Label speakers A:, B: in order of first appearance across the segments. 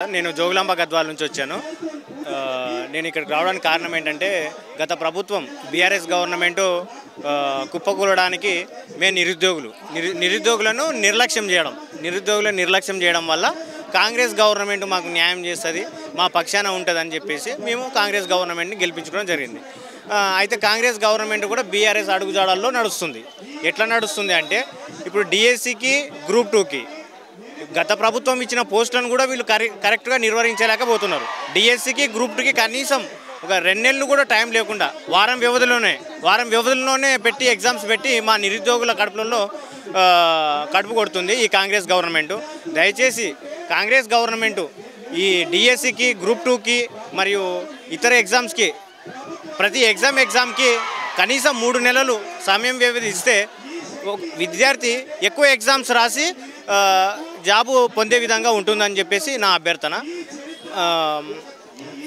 A: నేను జోగులాంబ గద్వాల నుంచి వచ్చాను. నేను ఇక్కడికి రావడానికి కారణం ఏంటంటే గత ప్రభుత్వం బీఆర్ఎస్ గవర్నమెంట్ కుప్పకూలడానికి మేము నిరుద్యోగులను నిర్లక్ష్యం చేయడం వల్ల కాంగ్రెస్ గవర్నమెంట్ మాకు న్యాయం చేస్తుంది, మా పక్షాన ఉంటుందని చెప్పేసి మేము కాంగ్రెస్ గవర్నమెంట్ని గెలిపించుకోవడం జరిగింది. అయితే కాంగ్రెస్ గవర్నమెంట్ కూడా బీఆర్ఎస్ అడుగుజాడల్లో నడుస్తుంది. ఎట్లా నడుస్తుంది అంటే ఇప్పుడు డిఎస్సికి గ్రూప్ 2కి గత ప్రభుత్వం ఇచ్చిన పోస్టులను కూడా వీళ్ళు కరెక్ట్గా నిర్వహించలేకపోతున్నారు. డిఎస్సికి గ్రూప్ 2కి కనీసం ఒక 2 నెలలు కూడా టైం లేకుండా వారం వ్యవధిలోనే పెట్టి ఎగ్జామ్స్ పెట్టి మా నిరుద్యోగుల కడుపు కొడుతుంది ఈ కాంగ్రెస్ గవర్నమెంట్. దయచేసి కాంగ్రెస్ గవర్నమెంట్ ఈ డిఎస్సికి గ్రూప్ 2కి మరియు ఇతర ఎగ్జామ్స్కి ప్రతి ఎగ్జామ్కి కనీసం 3 నెలలు సమయం వ్యవధి ఇస్తే విద్యార్థి ఎక్కువ ఎగ్జామ్స్ రాసి జాబు పొందే విధంగా ఉంటుందని చెప్పేసి నా అభ్యర్థన.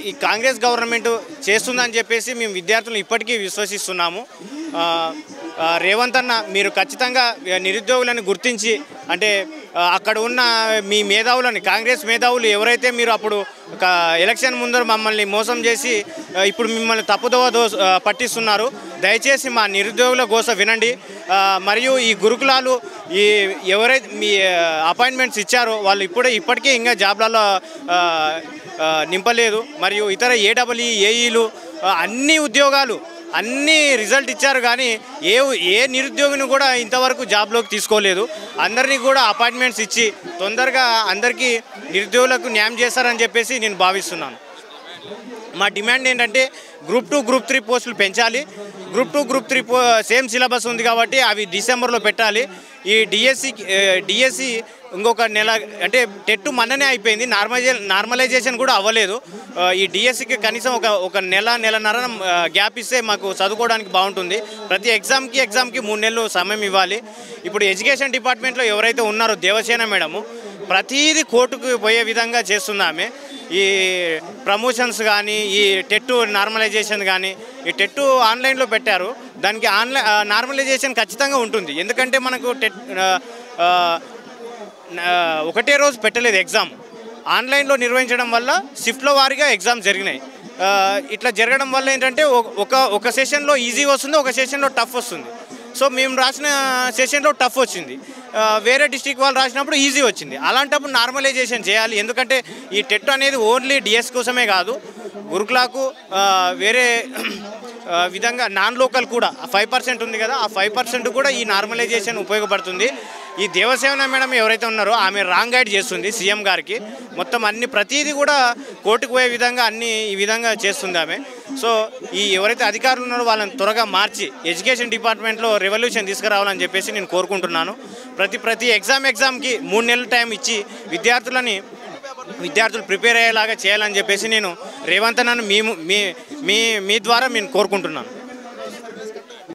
A: ఈ కాంగ్రెస్ గవర్నమెంట్ చేస్తుందని చెప్పేసి మేము విద్యార్థులు ఇప్పటికీ విశ్వసిస్తున్నాము. రేవంత్ అన్న మీరు ఖచ్చితంగా నిరుద్యోగులను గుర్తించి అంటే అక్కడ ఉన్న మీ మేధావులని కాంగ్రెస్ మేధావులు ఎవరైతే మీరు అప్పుడు ఎలక్షన్ ముందర మమ్మల్ని మోసం చేసి ఇప్పుడు మిమ్మల్ని తప్పుదోవ పట్టిస్తున్నారు, దయచేసి మా నిరుద్యోగుల గోస వినండి. మరియు ఈ గురుకులాలు ఎవరైతే మీ అపాయింట్మెంట్స్ ఇచ్చారో వాళ్ళు ఇప్పటికీ ఇంకా జాబ్లలో నింపలేదు. మరియు ఇతర ఏడబ్ల్యూ ఏఈలు అన్ని ఉద్యోగాలు అన్ని రిజల్ట్ ఇచ్చారు, కానీ ఏ నిరుద్యోగిని కూడా ఇంతవరకు జాబ్లోకి తీసుకోలేదు. అందరినీ కూడా అపాయింట్మెంట్స్ ఇచ్చి తొందరగా అందరికీ నిరుద్యోగులకు న్యాయం చేస్తారని చెప్పేసి నేను భావిస్తున్నాను. మా డిమాండ్ ఏంటంటే గ్రూప్ 2, గ్రూప్ 3 పోస్టులు పెంచాలి. గ్రూప్ 2, గ్రూప్ 3 సేమ్ సిలబస్ ఉంది కాబట్టి అవి డిసెంబర్లో పెట్టాలి. ఈ డిఎస్సి ఇంకొక నెల అంటే టెట్ మొన్ననే అయిపోయింది, నార్మలైజేషన్ కూడా అవ్వలేదు. ఈ డిఎస్సికి కనీసం ఒక నెలన్నర గ్యాప్ ఇస్తే మాకు చదువుకోవడానికి బాగుంటుంది. ప్రతి ఎగ్జామ్కి 3 నెలలు సమయం ఇవ్వాలి. ఇప్పుడు ఎడ్యుకేషన్ డిపార్ట్మెంట్లో ఎవరైతే ఉన్నారో దేవసేన మేడము ప్రతిదీ కోర్టుకు పోయే విధంగా చేస్తున్నామే. ఈ ప్రమోషన్స్ కానీ ఈ టెట్ నార్మలైజేషన్ కానీ ఈ టెట్ ఆన్లైన్లో పెట్టారు, దానికి నార్మలైజేషన్ ఖచ్చితంగా ఉంటుంది. ఎందుకంటే మనకు ఒకటే రోజు పెట్టలేదు ఎగ్జామ్, ఆన్లైన్లో నిర్వహించడం వల్ల షిఫ్ట్లో వారీగా ఎగ్జామ్స్ జరిగినాయి. ఇట్లా జరగడం వల్ల ఏంటంటే ఒక సెషన్లో ఈజీ వస్తుంది, ఒక సెషన్లో టఫ్ వస్తుంది. సో మేము రాసిన సెషన్లో టఫ్ వచ్చింది, వేరే డిస్ట్రిక్ట్ వాళ్ళు రాసినప్పుడు ఈజీ వచ్చింది. అలాంటప్పుడు నార్మలైజేషన్ చేయాలి. ఎందుకంటే ఈ టెట్ అనేది ఓన్లీ డిఎస్ కోసమే కాదు, గురుకులకు వేరే విధంగా నాన్ లోకల్ కూడా 5% ఉంది కదా, ఆ 5% కూడా ఈ నార్మలైజేషన్ ఉపయోగపడుతుంది. ఈ దేవసేన మేడం ఎవరైతే ఉన్నారో ఆమె రాంగ్ గైడ్ చేస్తుంది సీఎం గారికి. మొత్తం ప్రతిదీ కూడా కోర్టుకు పోయే విధంగా ఈ విధంగా చేస్తుంది ఆమె. సో ఈ ఎవరైతే అధికారులు ఉన్నారో వాళ్ళని త్వరగా మార్చి ఎడ్యుకేషన్ డిపార్ట్మెంట్లో రెవల్యూషన్ తీసుకురావాలని చెప్పేసి నేను కోరుకుంటున్నాను. ప్రతి ఎగ్జామ్కి 3 నెలల టైం ఇచ్చి విద్యార్థులు ప్రిపేర్ అయ్యేలాగా చేయాలని చెప్పేసి నేను రేవంత్ అన్నను మీ ద్వారా నేను కోరుకుంటున్నాను.